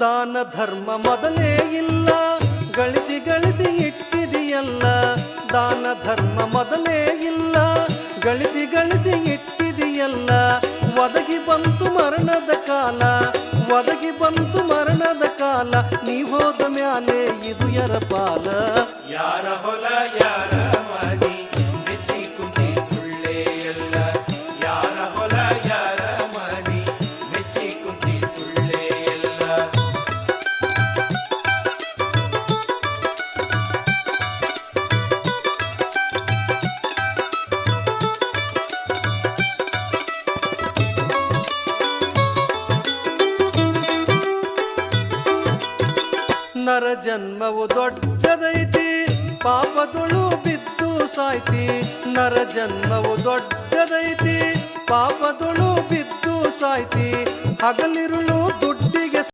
ದಾನ ಧರ್ಮ ಮೊದಲೇ ಇಲ್ಲ, ಗಳಿಸಿ ಗಳಿಸಿ ಇಟ್ಟಿದೆಯಲ್ಲ. ದಾನ ಧರ್ಮ ಮೊದಲೇ ಇಲ್ಲ, ಗಳಿಸಿ ಗಳಿಸಿ ಇಟ್ಟಿದೆಯಲ್ಲ. ಒದಗಿ ಬಂತು ಮರಣದ ಕಾಲ, ಒದಗಿ ಬಂತು ಮರಣದ ಕಾಲ. ನೀ ಹೋದ ಮ್ಯಾಲೆ ಇದು ಯರ ಪಾಲ. ಯಾರ ಹೊಲ ಯಾರ ಮನಿ ಮೆಚ್ಚಿ ಕುಂತಿ ಸುಳ್ಳೇ ಎಲ್ಲ. ಯಾರ ಹೊಲ ಯಾರ ಮನಿ ಮೆಚ್ಚಿ ಕುಂತಿ ಸುಳ್ಳೇ ಎಲ್ಲ. ನರ ಜನ್ಮವು ದೊಡ್ಡದೈತಿ, ಪಾಪದೊಳು ಬಿದ್ದು ಸಾಯ್ತಿ. ನರ ಜನ್ಮವು ದೊಡ್ಡದೈತಿ, ಪಾಪದೊಳು ಬಿದ್ದು ಸಾಯ್ತಿ. ಹಗಲಿರುಳು